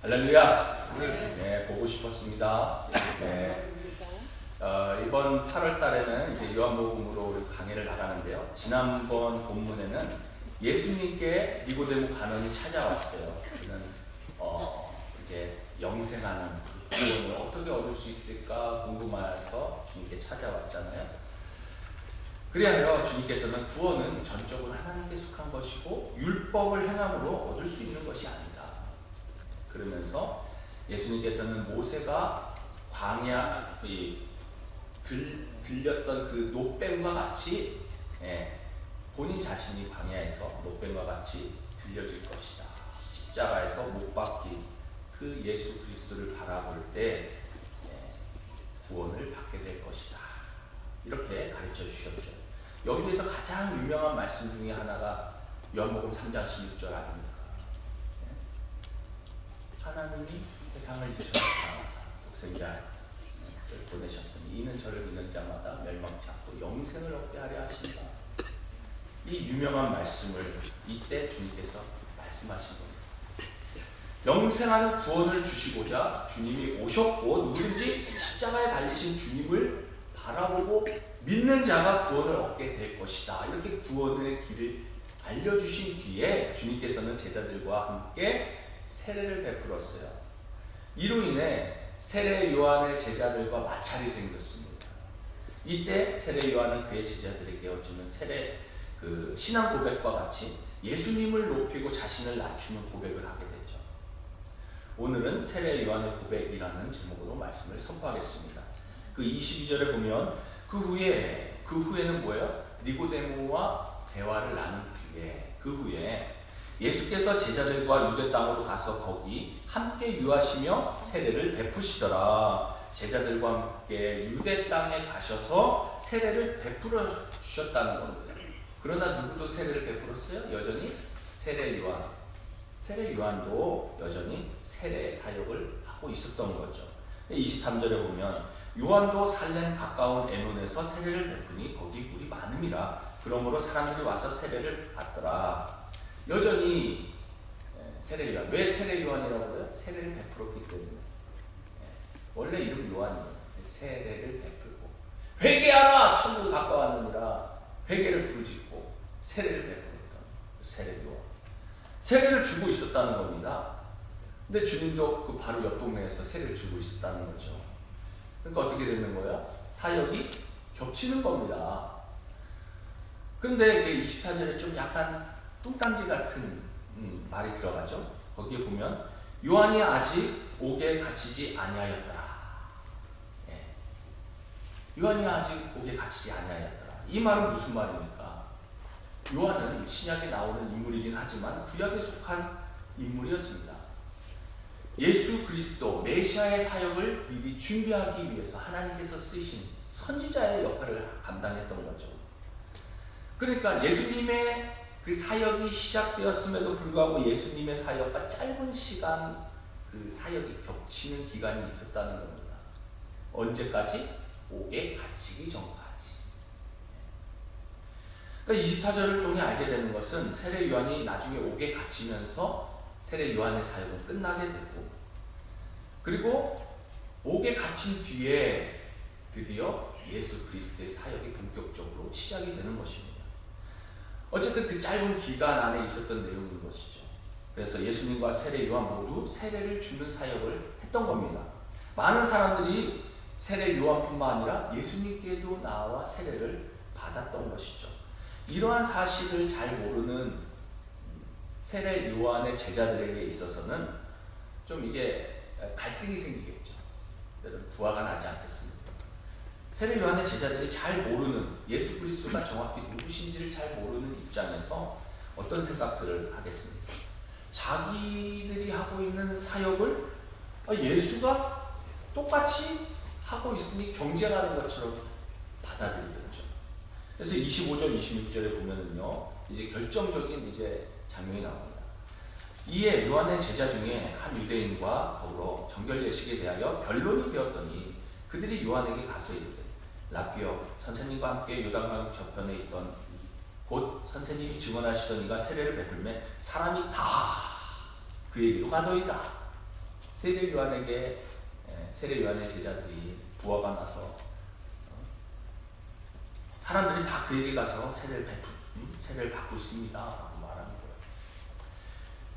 할렐루야. 네, 보고 싶었습니다. 네, 이번 8월 달에는 이제 요한복음으로 우리 강의를 나가는데요. 지난번 본문에는 예수님께 니고데모 간원이 찾아왔어요. 그는 이제 영생하는 구원을 어떻게 얻을 수 있을까 궁금해서 주님께 찾아왔잖아요. 그리하여 주님께서는 구원은 전적으로 하나님께 속한 것이고 율법을 행함으로 얻을 수 있는 것이 아니다. 그러면서 예수님께서는 모세가 광야 들렸던 그 노뱀과 같이 본인 자신이 광야에서 노뱀과 같이 들려질 것이다. 십자가에서 못 박힌 그 예수 그리스도를 바라볼 때 구원을 받게 될 것이다. 이렇게 가르쳐 주셨죠. 여기에서 가장 유명한 말씀 중에 하나가 요한복음 3장 16절 아닙니까? 하나님이 세상을 이처럼 사랑하사 독생자를 보내셨으니 이는 저를 믿는 자마다 멸망치 않고 영생을 얻게 하려 하신다. 이 유명한 말씀을 이때 주님께서 말씀하신 겁니다. 영생하는 구원을 주시고자 주님이 오셨고 누구든지 십자가에 달리신 주님을 바라보고 믿는 자가 구원을 얻게 될 것이다. 이렇게 구원의 길을 알려주신 뒤에 주님께서는 제자들과 함께 세례를 베풀었어요. 이로 인해 세례 요한의 제자들과 마찰이 생겼습니다. 이때 세례 요한은 그의 제자들에게 어쩌면 세례 신앙 고백과 같이 예수님을 높이고 자신을 낮추는 고백을 하게 됐죠. 오늘은 세례 요한의 고백이라는 제목으로 말씀을 선포하겠습니다. 그 22절에 보면 그 후에는 뭐예요? 니고데모와 대화를 나눈 뒤에 그 후에 예수께서 제자들과 유대 땅으로 가서 거기 함께 유하시며 세례를 베푸시더라. 제자들과 함께 유대 땅에 가셔서 세례를 베풀어 주셨다는 겁니다. 그러나 누구도 세례를 베풀었어요? 여전히 세례 요한. 세례 요한도 여전히 세례 사역을 하고 있었던 거죠. 23절에 보면 요한도 살렘 가까운 에논에서 세례를 베푸니 거기 물이 많음이라. 그러므로 사람들이 와서 세례를 받더라. 여전히 세례 요한. 왜 세례 요한이라고 그래요? 세례를 베풀었기 때문에. 원래 이름 요한이에요. 세례를 베풀고 회개하라 천국이 가까웠느니라. 회개를 부르짖고 세례를 베풀었던 세례 요한. 세례를 주고 있었다는 겁니다. 근데 주님도 그 바로 옆 동네에서 세례를 주고 있었다는 거죠. 그러니까 어떻게 되는 거예요? 사역이 겹치는 겁니다. 그런데 이제 24절에 좀 약간 뚱딴지 같은 말이 들어가죠. 거기에 보면 요한이 아직 옥에 갇히지 아니하였더라. 요한이 아직 옥에 갇히지 아니하였더라. 이 말은 무슨 말입니까? 요한은 신약에 나오는 인물이긴 하지만 구약에 속한 인물이었습니다. 예수 그리스도 메시아의 사역을 미리 준비하기 위해서 하나님께서 쓰신 선지자의 역할을 감당했던 거죠. 그러니까 예수님의 그 사역이 시작되었음에도 불구하고 예수님의 사역과 짧은 시간 그 사역이 겹치는 기간이 있었다는 겁니다. 언제까지? 옥에 갇히기 전까지. 그러니까 24절을 통해 알게 되는 것은 세례 요한이 나중에 옥에 갇히면서 세례 요한의 사역은 끝나게 됐고, 그리고 옥에 갇힌 뒤에 드디어 예수 그리스도의 사역이 본격적으로 시작이 되는 것입니다. 어쨌든 그 짧은 기간 안에 있었던 내용인 것이죠. 그래서 예수님과 세례 요한 모두 세례를 주는 사역을 했던 겁니다. 많은 사람들이 세례 요한뿐만 아니라 예수님께도 나와 세례를 받았던 것이죠. 이러한 사실을 잘 모르는 세례 요한의 제자들에게 있어서는 좀 이게 갈등이 생기겠죠. 부화가 나지 않겠습니까? 세례 요한의 제자들이 잘 모르는 예수 그리스도가 정확히 누구신지를 잘 모르는 입장에서 어떤 생각들을 하겠습니까? 자기들이 하고 있는 사역을 예수가 똑같이 하고 있으니 경쟁하는 것처럼 받아들이겠죠. 그래서 25절, 26절에 보면은요, 이제 결정적인 장면이 나옵니다. 이에 요한의 제자 중에 한 유대인과 더불어 정결 예식에 대하여 변론이 되었더니 그들이 요한에게 가서 이르되 라피여, 선생님과 함께 요단강 저편에 있던 곧 선생님이 증언하시던 이가 세례를 베풀매 사람이 다 그에게로 가더이다. 세례 요한의 제자들이 부활가 나서 사람들이 다 그에게 가서 세례를 받고 있습니다 라고 말하는 거예요.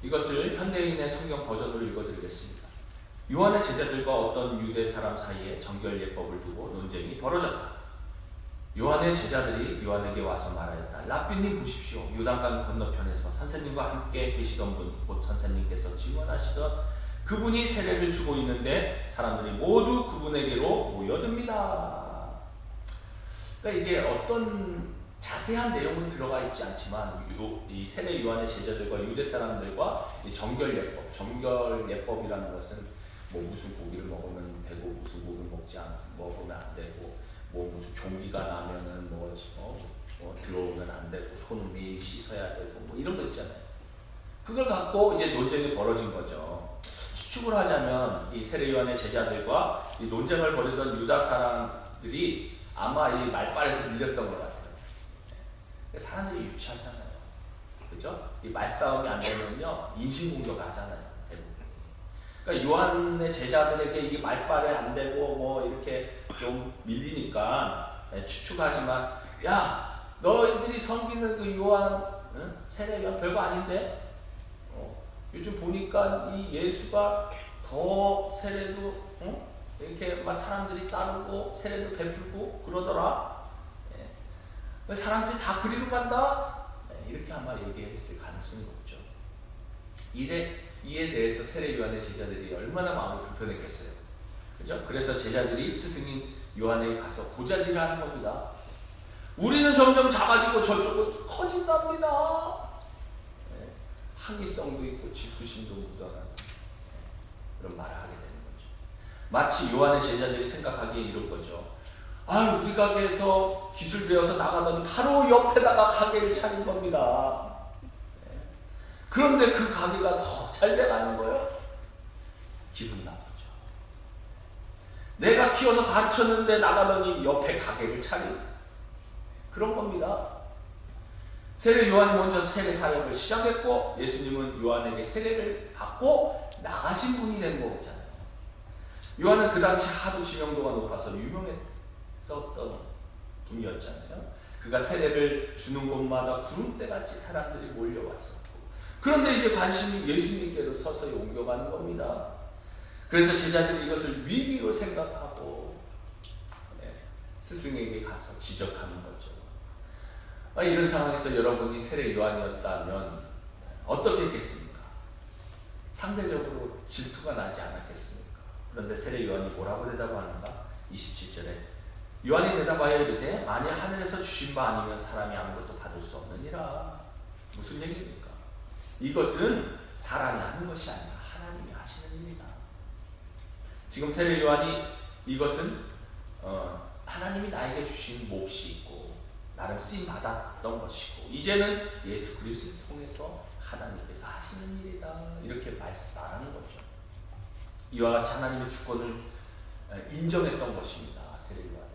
이것을 현대인의 성경 버전으로 읽어드리겠습니다. 요한의 제자들과 어떤 유대 사람 사이에 정결 예법을 두고 논쟁이 벌어졌다. 요한의 제자들이 요한에게 와서 말하였다. 랍비님 보십시오. 요단강 건너편에서 선생님과 함께 계시던 분, 곧 선생님께서 증언하시던 그분이 세례를 주고 있는데 사람들이 모두 그분에게로 모여듭니다. 그러니까 이게 어떤 자세한 내용은 들어가 있지 않지만 이 세례 요한의 제자들과 유대 사람들과 이 정결 예법이라는 것은 뭐 무슨 고기를 먹으면 되고 무슨 고기를 먹으면 안 되고 뭐 무슨 종기가 나면은 뭐 들어오면 안 되고 손을 매일 씻어야 되고 뭐 이런 거 있잖아요. 그걸 갖고 이제 논쟁이 벌어진 거죠. 추측을 하자면 이 세례 요한의 제자들과 이 논쟁을 벌이던 유다 사람들이 아마 이 말빨에서 밀렸던 것 같아요. 사람들이 유치하잖아요. 그죠? 이 말싸움이 안 되면요 인신공격을 하잖아요. 대부분. 그러니까 요한의 제자들에게 이게 말빨에 안 되고 뭐 이렇게 좀 밀리니까 추측하지만 야 너희들이 섬기는 그 요한 세례 요한 별거 아닌데 요즘 보니까 이 예수가 더 세례도 이렇게 막 사람들이 따르고 세례도 베풀고 그러더라. 사람들이 다 그리로 간다. 이렇게 아마 얘기했을 가능성이 높죠. 이에 대해서 세례 요한의 제자들이 얼마나 마음이 불편했겠어요. 그죠? 그래서 제자들이 스승인 요한에게 가서 고자질을 하는 겁니다. 우리는 점점 작아지고 저쪽은 커진답니다. 항의성도 있고 질투심도 묻어나는 그런 말을 하게 되는 거죠. 마치 요한의 제자들이 생각하기에 이런 거죠. 우리 가게에서 기술 배워서 나가더니 바로 옆에다가 가게를 차린 겁니다. 그런데 그 가게가 더 잘 돼가는 거예요. 기분 나쁘죠. 내가 키워서 가르쳤는데 나가더니 옆에 가게를 차린 그런 겁니다. 세례 요한이 먼저 세례 사역을 시작했고 예수님은 요한에게 세례를 받고 나가신 분이 된 거잖아요. 요한은 그 당시 하도 지명도가 높아서 유명했었던 분이었잖아요. 그가 세례를 주는 곳마다 구름대같이 사람들이 몰려왔었고 그런데 이제 관심이 예수님께로 서서히 옮겨가는 겁니다. 그래서 제자들이 이것을 위기로 생각하고 스승에게 가서 지적하는 거죠. 이런 상황에서 여러분이 세례 요한이었다면 어떻게 했겠습니까? 상대적으로 질투가 나지 않았겠습니까? 그런데 세례 요한이 뭐라고 대답하는가? 27절에 요한이 대답하여 이르되 만일 하늘에서 주신 바 아니면 사람이 아무것도 받을 수 없느니라. 무슨 얘기입니까? 이것은 사람이 하는 것이 아니라 하나님이 하시는 일이다. 지금 세례 요한이 이것은 하나님이 나에게 주신 몫이 있고 나름 쓰임 받았던 것이고 이제는 예수 그리스도를 통해서 하나님께서 하시는 일이다. 이렇게 말하는 거죠. 이와 같이 하나님의 주권을 인정했던 것입니다. 세례 요한이.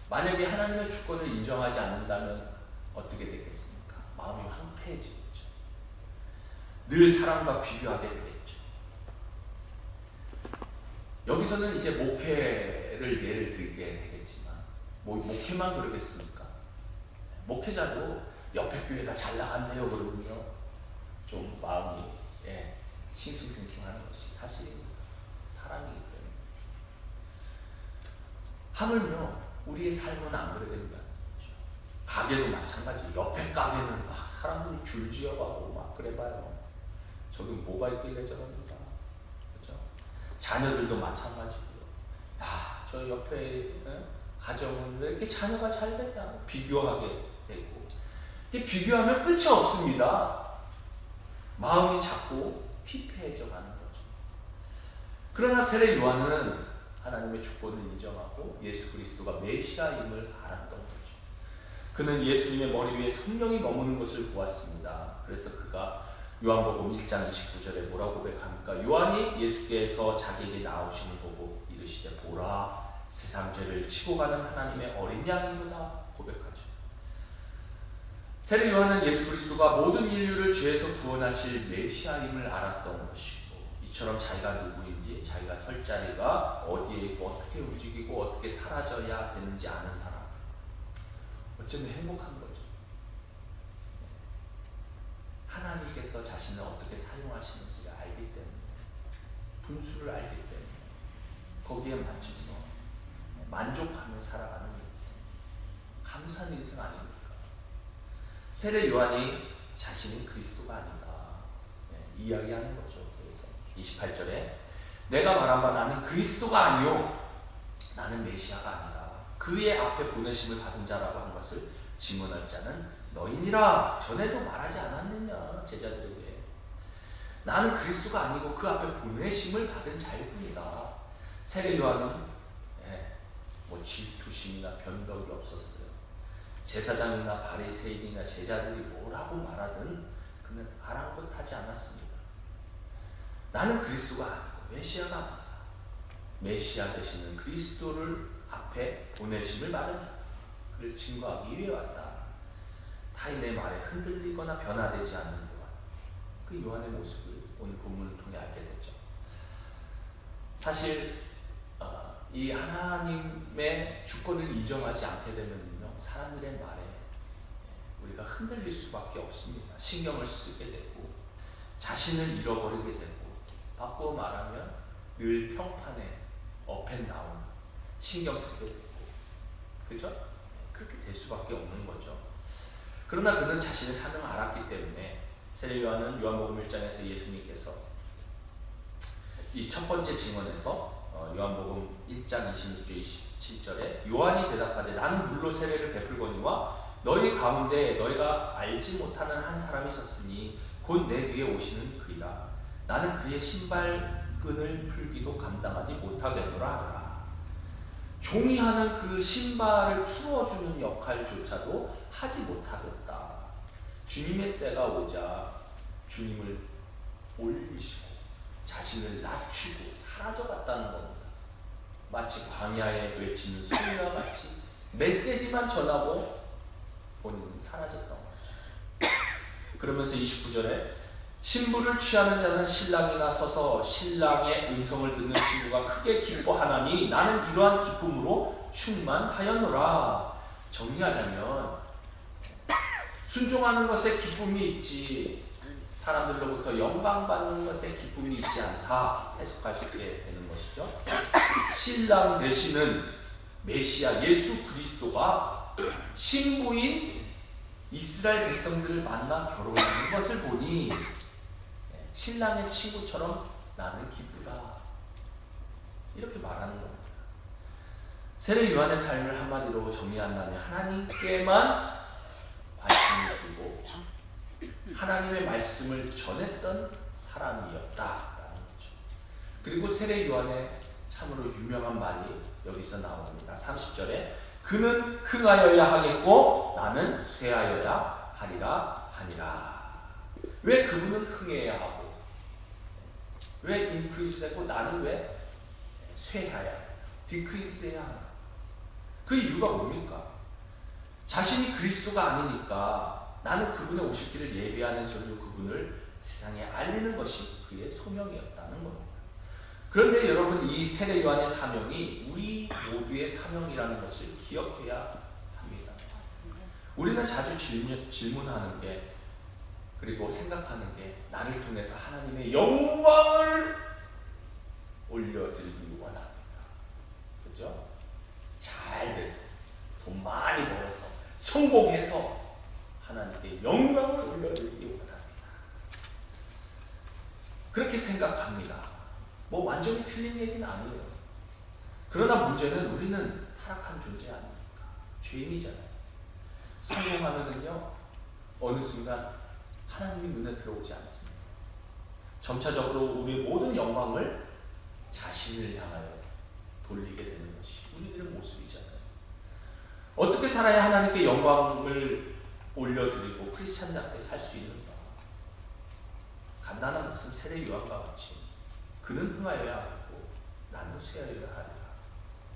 만약에 하나님의 주권을 인정하지 않는다면 어떻게 되겠습니까? 마음이 황폐해지겠죠. 늘 사람과 비교하게 되겠죠. 여기서는 이제 목회를 예를 들게 되겠지만 목회만 그러겠습니까? 목회자도 옆에 교회가 잘 나갔네요 그러면요 좀 마음이 싱숭생숭하는 것이 사실입니다. 사람이기 때문에. 하물며 우리의 삶은 안 그러게 된다는 거죠. 가게도 마찬가지. 옆에 가게는 막 사람들이 줄지어가고 막 그래봐요. 저기 뭐가 있길래 저럽니다. 그렇죠? 자녀들도 마찬가지고요. 저 옆에 가정은 왜 이렇게 자녀가 잘 되냐 비교하게 되고 비교하면 끝이 없습니다. 마음이 자꾸 피폐해져 가는 거죠. 그러나 세례 요한은 하나님의 주권을 인정하고 예수 그리스도가 메시아임을 알았던 거죠. 그는 예수님의 머리 위에 성령이 머무는 것을 보았습니다. 그래서 그가 요한복음 1장 29절에 뭐라고 고백합니까? 요한이 예수께서 자기에게 나오시는 보고 이르시되 보라 세상 죄를 지고 가는 하나님의 어린 양이로다 고백하죠. 세례 요한은 예수 그리스도가 모든 인류를 죄에서 구원하실 메시아임을 알았던 것이고 이처럼 자기가 누구인지, 자기가 설 자리가 어디에 있고 어떻게 움직이고 어떻게 사라져야 되는지 아는 사람, 어쩌면 행복한 거죠. 하나님께서 자신을 어떻게 사용하시는지를 알기 때문에, 분수를 알기 때문에 거기에 맞춰서 만족하며 살아가는 인생, 감사한 인생 아닙니까? 세례 요한이 자신이 그리스도가 아니다 이야기하는 거죠. 그래서 28절에 내가 말한 바 나는 그리스도가 아니요 나는 메시아가 아니다. 그의 앞에 보내심을 받은 자라고 한 것을 증언할 자는 너희니라. 전에도 말하지 않았느냐 제자들에게. 나는 그리스도가 아니고 그 앞에 보내심을 받은 자일 뿐이다. 세례 요한은 뭐 질투심이나 변덕이 없었어요. 제사장이나 바리새인이나 제자들이 뭐라고 말하든 그는 아랑곳하지 않았습니다. 나는 그리스도가 아니고 메시아가 아니다. 메시아 되시는 그리스도를 앞에 보내심을 받은 자, 그를 증거하기 위해 왔다. 타인의 말에 흔들리거나 변화되지 않는 요한, 그 요한의 모습을 오늘 본문을 통해 알게 되죠. 사실 이 하나님의 주권을 인정하지 않게 되면요, 사람들의 말에 우리가 흔들릴 수밖에 없습니다. 신경을 쓰게 되고 자신을 잃어버리게 되고, 바꾸어 말하면 늘 평판에 업앤다운 신경 쓰게 되고, 그죠? 그렇게 될 수밖에 없는 거죠. 그러나 그는 자신의 사명을 알았기 때문에 세례 요한은 요한복음 1장에서 예수님께서 이 첫 번째 증언에서 요한복음 1장 26절 27절에 요한이 대답하되 나는 물로 세례를 베풀거니와 너희 가운데 너희가 알지 못하는 한 사람이 있었으니 곧 내 뒤에 오시는 그이라. 나는 그의 신발끈을 풀기도 감당하지 못하겠노라 하더라. 종이 하는 그 신발을 풀어주는 역할조차도 하지 못하겠다. 주님의 때가 오자 주님을 올리시고 자신을 낮추고 사라져갔다는 겁니다. 마치 광야에 외치는 소리와 같이 메시지만 전하고 본인은 사라졌던 거죠. 그러면서 29절에 신부를 취하는 자는 신랑이나 서서 신랑의 음성을 듣는 신부가 크게 기뻐하나니 나는 이러한 기쁨으로 충만하였노라. 정리하자면 순종하는 것에 기쁨이 있지 사람들로부터 영광받는 것에 기쁨이 있지 않다 해석할 수 있게 되는 것이죠. 신랑 되시는 메시아 예수 그리스도가 신부인 이스라엘 백성들을 만나 결혼하는 것을 보니 신랑의 친구처럼 나는 기쁘다 이렇게 말하는 겁니다. 세례 요한의 삶을 한마디로 정리한다면 하나님께만 관심을 두고 하나님의 말씀을 전했던 사람이었다라는 거죠. 그리고 세례 요한의 참으로 유명한 말이 여기서 나옵니다. 30절에 그는 흥하여야 하겠고 나는 쇠하여야 하리라 하니라. 왜 그분은 흥해야 하고 왜 인크리스 되고 나는 왜 쇠하야 디크리스 돼야 하나? 그 이유가 뭡니까? 자신이 그리스도가 아니니까 나는 그분의 오실 길을 예비하는 소리로 그분을 세상에 알리는 것이 그의 소명이었다는 겁니다. 그런데 여러분, 이 세례 요한의 사명이 우리 모두의 사명이라는 것을 기억해야 합니다. 우리는 자주 질문하는 게, 그리고 생각하는 게, 나를 통해서 하나님의 영광을 올려드리기 원합니다. 그렇죠? 잘 돼서 돈 많이 벌어서 성공해서 하나님께 영광을 올려드리기 원합니다. 그렇게 생각합니다. 뭐 완전히 틀린 얘기는 아니에요. 그러나 문제는 우리는 타락한 존재 아닙니까? 죄인이잖아요. 성공하면은요 어느 순간 하나님이 눈에 들어오지 않습니다. 점차적으로 우리의 모든 영광을 자신을 향하여 돌리게 되는 것이 우리들의 모습이잖아요. 어떻게 살아야 하나님께 영광을 올려드리고 크리스찬답게 살 수 있는가? 간단한 것은 세례 요한과 같이 그는 흥하여야 하고 나는 쇠하여야 하리라.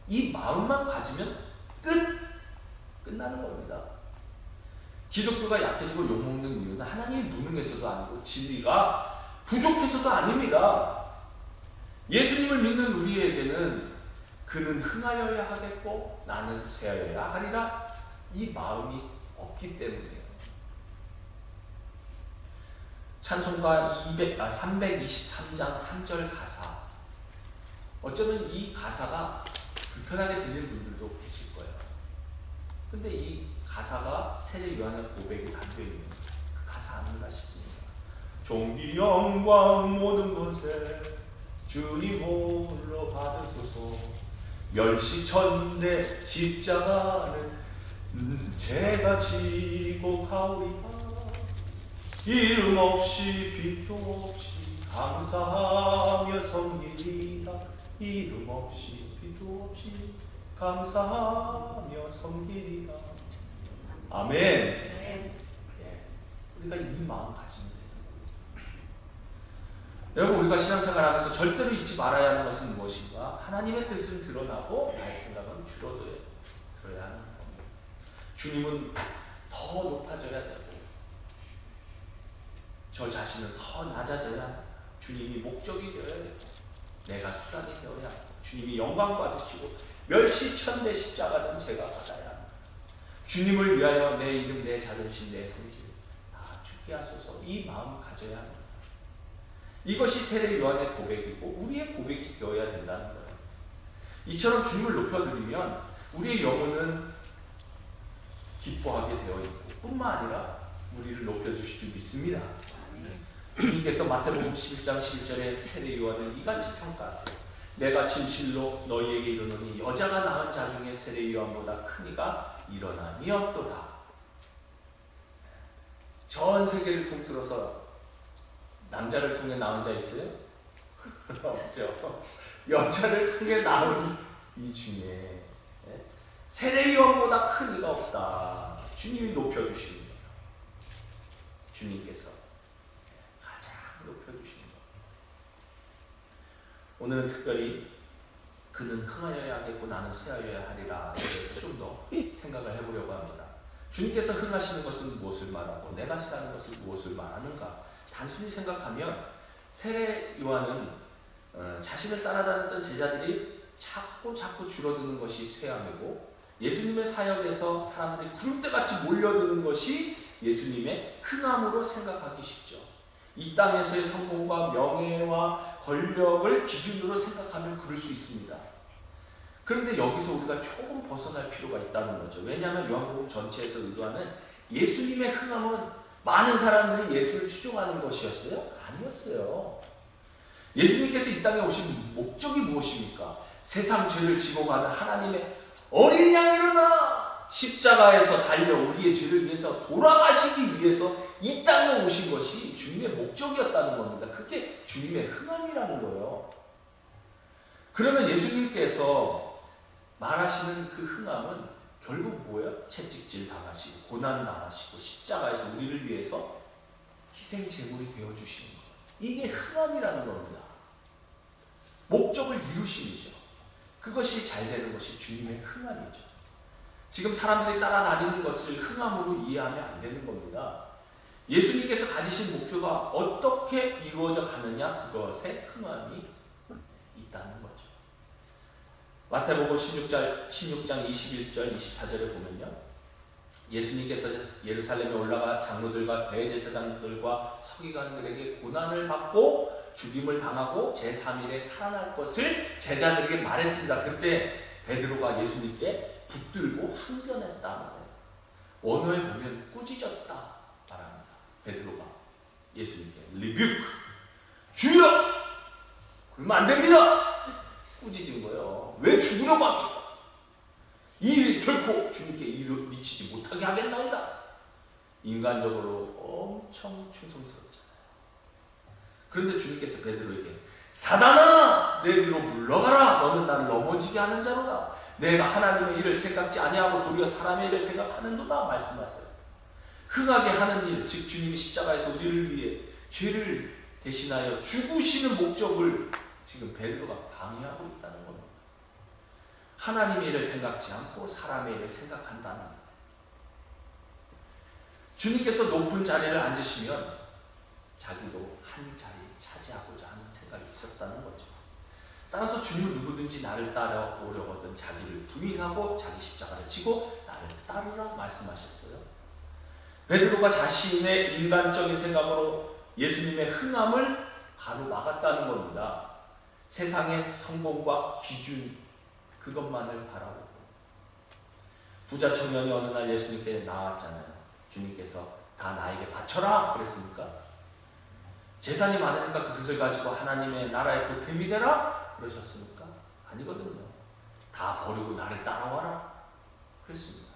이 마음만 가지면 끝나는 겁니다. 기독교가 약해지고 욕먹는 이유는 하나님의 무능해서도 아니고 진리가 부족해서도 아닙니다. 예수님을 믿는 우리에게는 그는 흥하여야 하겠고 나는 쇠하여야 하리라 이 마음이 없기 때문이에요. 찬송가 323장 3절 가사, 어쩌면 이 가사가 불편하게 들리는 분들도 계실 거예요. 근데 이 가사가 세례 요한의 고백이 담겨있는 그 가사 아닌가 싶습니다. 존귀 영광 모든 것에 주님 홀로 받으소서, 멸시천대 십자가는 제가 지고 가오리다. 이름 없이 비교 없이 감사하며 섬기리다. 이름 없이 비교 없이 감사하며 섬기리다. 아멘. 네. 우리가 이 마음 가지면 돼요. 여러분, 우리가 신앙생활하면서 절대로 잊지 말아야 하는 것은 무엇인가? 하나님의 뜻은 드러나고 나의 생각은 줄어들어야 하는 겁니다. 주님은 더 높아져야 되고 저 자신은 더 낮아져야 합니다. 주님이 목적이 되어야 되고 내가 수단이 되어야 합니다. 주님이 영광 받으시고 멸시천대 십자가는 제가 받아야 합니다. 주님을 위하여 내 이름, 내 자존심, 내 성질 다 죽게 하소서, 이 마음 가져야 합니다. 이것이 세례 요한의 고백이고 우리의 고백이 되어야 된다는 거예요. 이처럼 주님을 높여드리면 우리의 영혼은 기뻐하게 되어 있고 뿐만 아니라 우리를 높여주실 줄 믿습니다. 주님께서 마태복음 11장 11절에 세례 요한을 이같이 평가하세요. 내가 진실로 너희에게 이르노니 여자가 낳은 자 중에 세례 요한보다 큰 이가 일어남이 없도다. 전 세계를 통틀어서 남자를 통해 낳은 자 있어요? 없죠. 여자를 통해 낳은 이 중에 세례 요한보다 큰 이가 없다. 주님이 높여주시는 거예요. 주님께서 가장 높여주시는 거예요. 오늘은 특별히 그는 흥하여야 하겠고 나는 쇠하여야 하리라 에 대해서 좀 더 생각을 해보려고 합니다. 주님께서 흥하시는 것은 무엇을 말하고 내가 싫어하는 것은 무엇을 말하는가? 단순히 생각하면 세례 요한은 자신을 따라다녔던 제자들이 자꾸 줄어드는 것이 쇠함이고 예수님의 사역에서 사람들이 구름대같이 몰려드는 것이 예수님의 흥함으로 생각하기 쉽죠. 이 땅에서의 성공과 명예와 권력을 기준으로 생각하면 그럴 수 있습니다. 그런데 여기서 우리가 조금 벗어날 필요가 있다는 거죠. 왜냐하면 요한복음 전체에서 의도하는 예수님의 흥함은 많은 사람들이 예수를 추종하는 것이었어요? 아니었어요. 예수님께서 이 땅에 오신 목적이 무엇입니까? 세상 죄를 지고 가는 하나님의 어린 양이 일어나 십자가에서 달려 우리의 죄를 위해서 돌아가시기 위해서 이 땅에 오신 것이 주님의 목적이었다는 겁니다. 그게 주님의 흥함이라는 거예요. 그러면 예수님께서 말하시는 그 흥함은 결국 뭐예요? 채찍질 당하시고 고난 당하시고 십자가에서 우리를 위해서 희생 제물이 되어주시는 것. 이게 흥함이라는 겁니다. 목적을 이루심이죠. 그것이 잘 되는 것이 주님의 흥함이죠. 지금 사람들이 따라다니는 것을 흥함으로 이해하면 안 되는 겁니다. 예수님께서 가지신 목표가 어떻게 이루어져 가느냐, 그것에 흥함이 있다는 거죠. 마태복음 16장 21절 24절에 보면요, 예수님께서 예루살렘에 올라가 장로들과 대제사장들과 서기관들에게 고난을 받고 죽임을 당하고 제3일에 살아날 것을 제자들에게 말했습니다. 그때 베드로가 예수님께 붙들고 항변했다 말해요. 원어에 보면 꾸짖었다 말합니다. 베드로가 예수님께 리뷰크, 주여! 그러면 안 됩니다! 꾸짖은 거예요. 왜 죽으려고 합니까? 이 일이 결코 주님께 미치지 못하게 하겠나이다. 인간적으로 엄청 충성스럽잖아요. 그런데 주님께서 베드로에게 사단아, 내 뒤로 물러가라. 너는 나를 넘어지게 하는 자로다. 내가 하나님의 일을 생각지 아니하고 도리어 사람의 일을 생각하는도다 말씀하세요. 흥하게 하는 일, 즉 주님이 십자가에서 우리를 위해 죄를 대신하여 죽으시는 목적을 지금 베드로가 방해하고 있다는 겁니다. 하나님의 일을 생각지 않고 사람의 일을 생각한다는 겁니다. 주님께서 높은 자리를 앉으시면 자기도 한 자리 차지하고자 하는 생각이 있었다는 거죠. 따라서 주님은 누구든지 나를 따라오려거든 자기를 부인하고 자기 십자가를 지고 나를 따르라 말씀하셨어요. 베드로가 자신의 일반적인 생각으로 예수님의 흥함을 가로막았다는 겁니다. 세상의 성공과 기준 그것만을 바라보고. 부자 청년이 어느 날 예수님께 나왔잖아요. 주님께서 다 나에게 바쳐라 그랬습니까? 재산이 많으니까 그것을 가지고 하나님의 나라의 보탬이 되라 그러셨습니까? 아니거든요. 다 버리고 나를 따라와라 그랬습니다.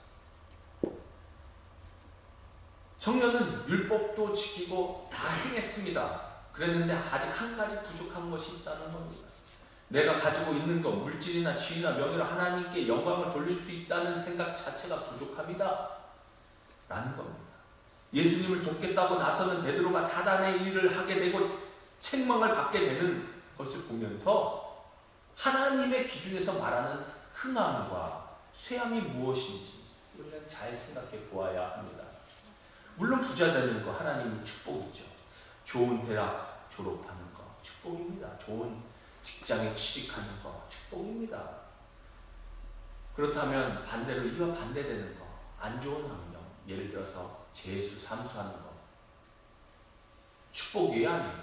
청년은 율법도 지키고 다 행했습니다. 그랬는데 아직 한 가지 부족한 것이 있다는 겁니다. 내가 가지고 있는 것, 물질이나 지위나 명예로 하나님께 영광을 돌릴 수 있다는 생각 자체가 부족합니다. 라는 겁니다. 예수님을 돕겠다고 나서는 베드로가 사단의 일을 하게 되고 책망을 받게 되는 것을 보면서 하나님의 기준에서 말하는 흥함과 쇠함이 무엇인지 우리는 잘 생각해 보아야 합니다. 물론 부자 되는 거 하나님의 축복이죠. 좋은 대학 졸업하는 거 축복입니다. 좋은 직장에 취직하는 거 축복입니다. 그렇다면 반대로 이와 반대되는 거, 안 좋은 환경, 예를 들어서 재수, 삼수하는 거 축복이에요, 아니에요?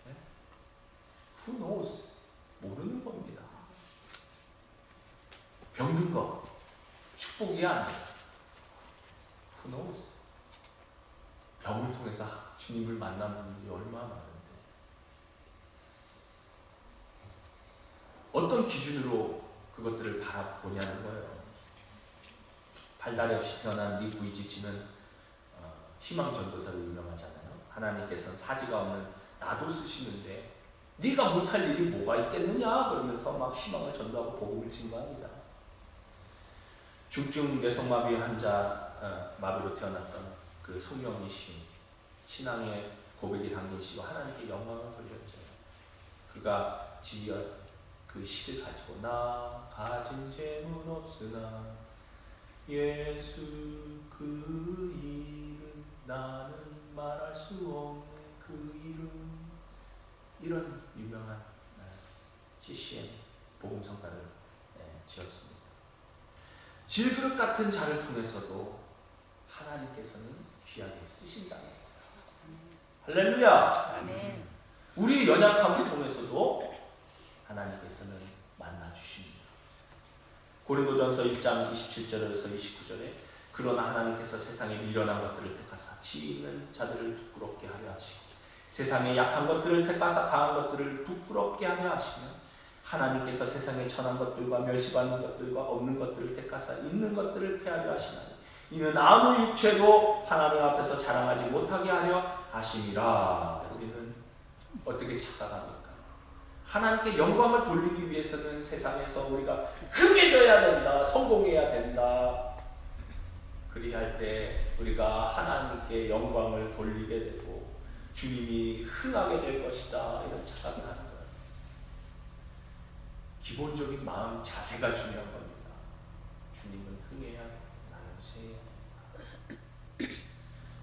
네? Who knows? 모르는 겁니다. 병든 거 축복이야, 아니에요? Who knows? 병을 통해서 주님을 만난 분들이 얼마나 많은데 어떤 기준으로 그것들을 바라보냐는 거예요. 발달이 없이 태어난 닉 부이지치는 희망 전도사로 유명하잖아요. 하나님께서는 사지가 없는 나도 쓰시는데 네가 못할 일이 뭐가 있겠느냐 그러면서 막 희망을 전도하고 복음을 증거합니다. 중증 뇌성마비 환자 마비로 태어났던 그 송영희 씨, 신앙의 고백이 담긴 시로 하나님께 영광을 돌렸죠. 그가 지은 그 시를 가지고 나 가진 재물 없으나 예수 그 이름 나는 말할 수 없는 그 이름, 이런 유명한 CCM 복음성가를 지었습니다. 질그릇 같은 자를 통해서도 하나님께서는 귀하게 쓰신다는 거예요. 할렐루야. 아멘. 우리 연약함을 통해서도 하나님께서는 만나주십니다. 고린도전서 1장 27절에서 29절에 그러나 하나님께서 세상에 미련한 것들을 택하사 지혜 있는 자들을 부끄럽게 하려 하시고 세상에 약한 것들을 택하사 강한 것들을 부끄럽게 하려 하시며 하나님께서 세상에 천한 것들과 멸시받는 것들과 없는 것들을 택하사 있는 것들을 폐하려 하시나니 이는 아무 육체도 하나님 앞에서 자랑하지 못하게 하려 하심이라. 우리는 어떻게 착각합니까? 하나님께 영광을 돌리기 위해서는 세상에서 우리가 흥해져야 된다, 성공해야 된다. 그리할 때 우리가 하나님께 영광을 돌리게 되고 주님이 흥하게 될 것이다, 이런 착각을 하는 거예요. 기본적인 마음 자세가 중요한 겁니다. 주님은 흥해야, 나는 쇠해야 합니다.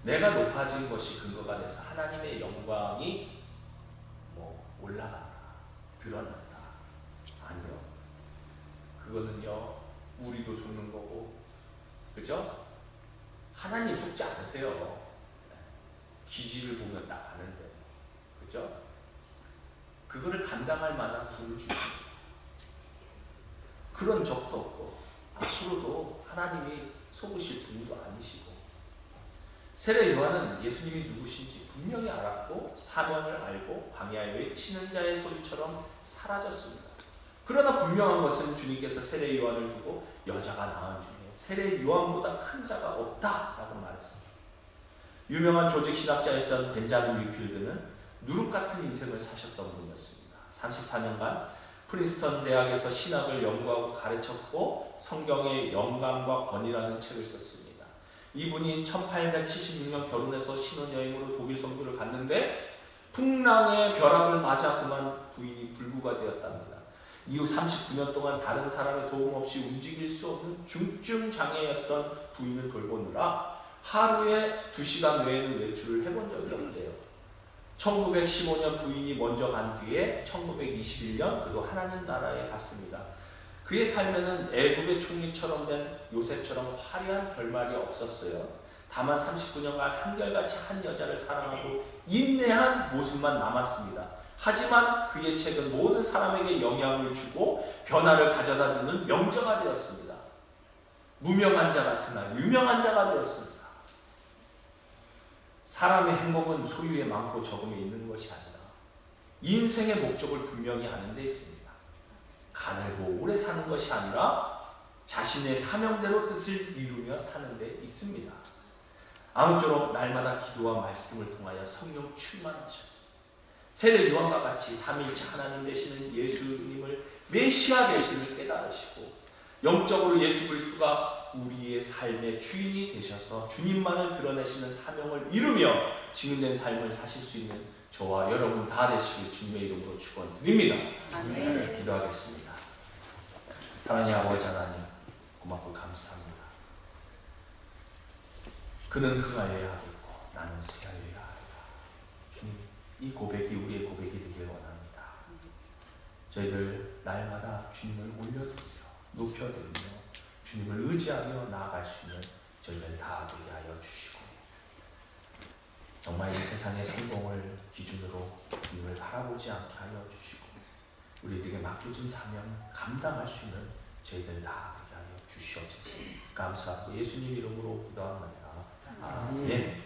내가 높아진 것이 근거가 돼서 하나님의 영광이 올라간다, 드러난다. 아니요. 그거는요, 우리도 속는 거고, 그죠? 하나님 속지 않으세요. 기질을 보면 딱 아는데, 그죠? 그거를 감당할 만한 분을 주십니다. 그런 적도 없고, 앞으로도 하나님이 속으실 분도 아니시고, 세례 요한은 예수님이 누구신지 분명히 알았고 사명을 알고 광야에 외치는 자의 소리처럼 사라졌습니다. 그러나 분명한 것은 주님께서 세례 요한을 두고 여자가 낳은 중에 세례 요한보다 큰 자가 없다라고 말했습니다. 유명한 조직 신학자였던 벤자민 위필드는 누룩 같은 인생을 사셨던 분이었습니다. 34년간 프린스턴 대학에서 신학을 연구하고 가르쳤고 성경의 영감과 권위라는 책을 썼습니다. 이분이 1876년 결혼해서 신혼여행으로 독일 선교를 갔는데 풍랑의 벼락을 맞아 그만 부인이 불구가 되었답니다. 이후 39년 동안 다른 사람의 도움 없이 움직일 수 없는 중증 장애였던 부인을 돌보느라 하루에 2시간 외에는 외출을 해본 적이 없대요. 1915년 부인이 먼저 간 뒤에 1921년 그도 하나님 나라에 갔습니다. 그의 삶에는 애굽의 총리처럼 된 요셉처럼 화려한 결말이 없었어요. 다만 39년간 한결같이 한 여자를 사랑하고 인내한 모습만 남았습니다. 하지만 그의 책은 모든 사람에게 영향을 주고 변화를 가져다주는 명저가 되었습니다. 무명한 자 같으나 유명한 자가 되었습니다. 사람의 행복은 소유에 많고 적음에 있는 것이 아니라 인생의 목적을 분명히 아는 데 있습니다. 가늘고 오래 사는 것이 아니라 자신의 사명대로 뜻을 이루며 사는 데 있습니다. 아무쪼록 날마다 기도와 말씀을 통하여 성령 충만하셔서 세례 요한과 같이 삼위일체 하나님 되시는 예수님을 메시아 되심을 깨달으시고 영적으로 예수 그리스도가 우리의 삶의 주인이 되셔서 주님만을 드러내시는 사명을 이루며 증인된 삶을 사실 수 있는 저와 여러분 다 되시길 주님의 이름으로 축원드립니다. 아멘. 기도하겠습니다. 사랑의 아버지 하나님, 고맙고 감사합니다. 그는 흥하여야 하겠고 나는 쇠하여야 하리라. 주님, 이 고백이 우리의 고백이 되길 원합니다. 저희들 날마다 주님을 올려드리며 높여드리며 주님을 의지하며 나아갈 수 있는 저희들 다 되게 하여 주시고, 정말 이 세상의 성공을 기준으로 주님을 바라보지 않게 하여 주시고, 우리에게 맡겨진 사명 감당할 수 있는 저희들 다 되게 하여 주시옵소서. 감사하고 예수님 이름으로 기도합니다. 아멘.